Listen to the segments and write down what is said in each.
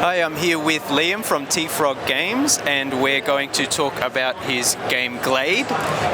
Hi, I'm here with Liam from Teafrog Games, and we're going to talk about his game Glade,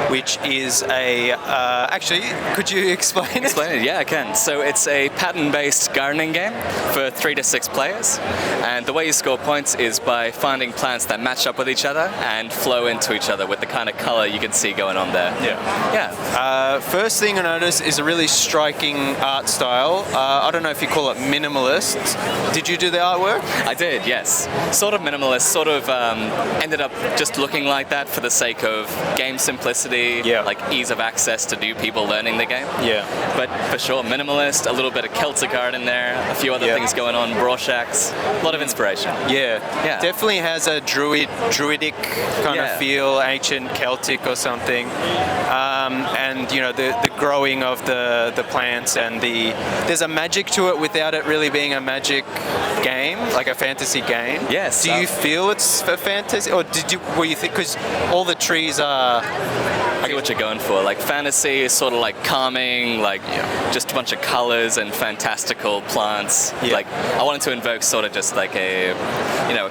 which is a... actually, could you explain it? Explain it? Yeah, I can. So it's a pattern-based gardening game for 3 to 6 players, and the way you score points is by finding plants that match up with each other and flow into each other with the kind of color you can see going on there. Yeah. First thing I noticed is a really striking art style. I don't know if you call it minimalist. Did you do the artwork? I did, yes. Sort of minimalist, sort of ended up just looking like that for the sake of game simplicity, like ease of access to new people learning the game. Yeah. But for sure, minimalist, a little bit of Celtic art in there, a few other things going on, Rorschachs, a lot of inspiration. Yeah. Definitely has a druidic kind of feel, ancient Celtic or something. And you know, the growing of the plants, and there's a magic to it without it really being a magic game, like a fantasy game. Yes. Do you feel it's a fantasy, or were you think, because all the trees are... I get what you're going for. Like fantasy is sort of like calming, like just a bunch of colors and fantastical plants. Like I wanted to invoke sort of just like a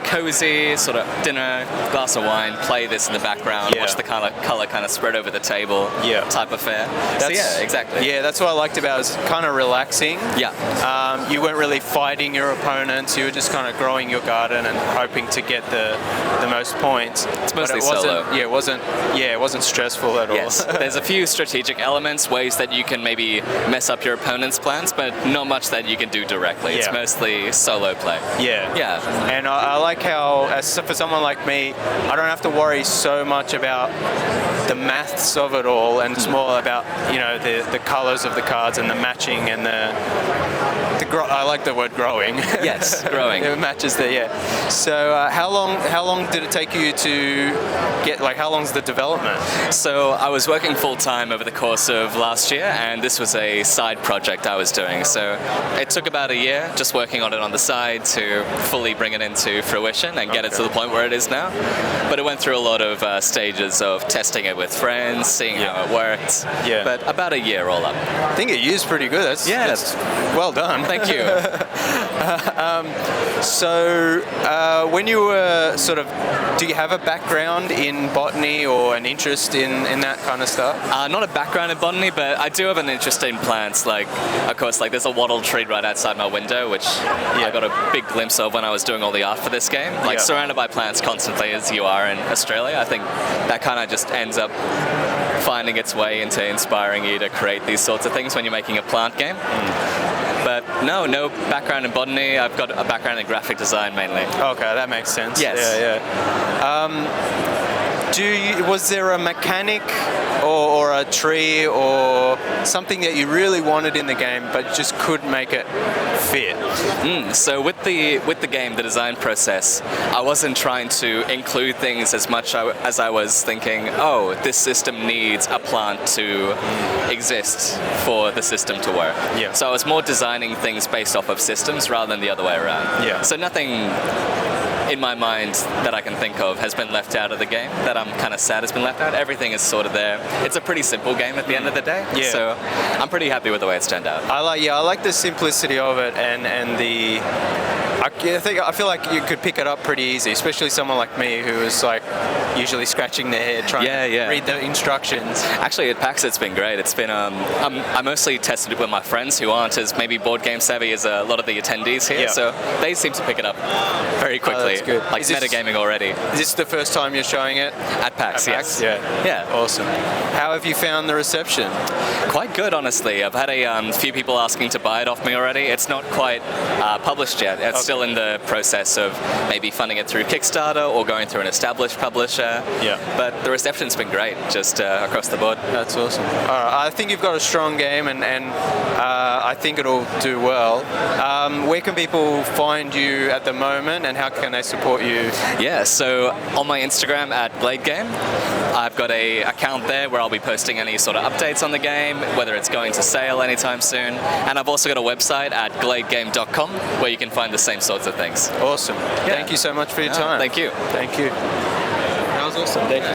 cozy sort of dinner, glass of wine, play this in the background, watch the color kind of spread over the table type of fare. So yeah, exactly. Yeah, that's what I liked about it. It was kind of relaxing. Yeah. You weren't really fighting your opponents. You were just kind of growing your garden and hoping to get the most points. It's mostly solo. Yeah, it wasn't stressful at all. Yes, there's a few strategic elements, ways that you can maybe mess up your opponent's plans, but not much that you can do directly. It's mostly solo play. Yeah. And I like how, for someone like me, I don't have to worry so much about the maths of it all, and it's more about the colors of the cards and the matching and I like the word growing. Yes, growing. It matches there. So how long did it take you to get? Like, how long's the development? So I was working full time over the course of last year, and this was a side project I was doing. So it took about a year just working on it on the side to fully bring it into fruition and get it to the point where it is now. But it went through a lot of stages of testing it with friends, seeing how it worked. But about a year all up. I think it used pretty good. That's well done. Thank you. So when you were do you have a background in botany or an interest in that kind of stuff? Not a background in botany, but I do have an interest in plants. Like, of course, like there's a wattle tree right outside my window, which I got a big glimpse of when I was doing all the art for this game. Like surrounded by plants constantly as you are in Australia, I think that kind of just ends up finding its way into inspiring you to create these sorts of things when you're making a plant game. But no background in botany. I've got a background in graphic design mainly. Okay, that makes sense. Yes. Was there a mechanic or a tree or something that you really wanted in the game but just couldn't make it fit? So with the game, the design process, I wasn't trying to include things as much as I was thinking, oh, this system needs a plant to exist for the system to work. So I was more designing things based off of systems rather than the other way around. So nothing in my mind that I can think of has been left out of the game that I'm kind of sad has been left out. Everything is sort of there. It's a pretty simple game at the end of the day. So I'm pretty happy with the way it's turned out. I like the simplicity of it and the... I feel like you could pick it up pretty easy, especially someone like me who is like usually scratching their head trying to read the instructions. Actually, at PAX it's been great. It's been I mostly tested it with my friends who aren't as maybe board game savvy as a lot of the attendees here, so they seem to pick it up very quickly. That's good. Like metagaming already. Is this the first time you're showing it? At PAX, yes. Yeah. Awesome. How have you found the reception? Quite good, honestly. I've had a few people asking to buy it off me already. It's not quite published yet. It's still in the process of maybe funding it through Kickstarter or going through an established publisher. But the reception's been great, just across the board. That's awesome. All right. I think you've got a strong game, and I think it'll do well. Where can people find you at the moment, and how can they support you? Yeah, so on my Instagram at Glade Game, I've got a account there where I'll be posting any sort of updates on the game, whether it's going to sale anytime soon. And I've also got a website at gladegame.com where you can find the same sorts of things. Awesome. Thank you so much for your time. Thank you. Thank you. That was awesome. Thank you.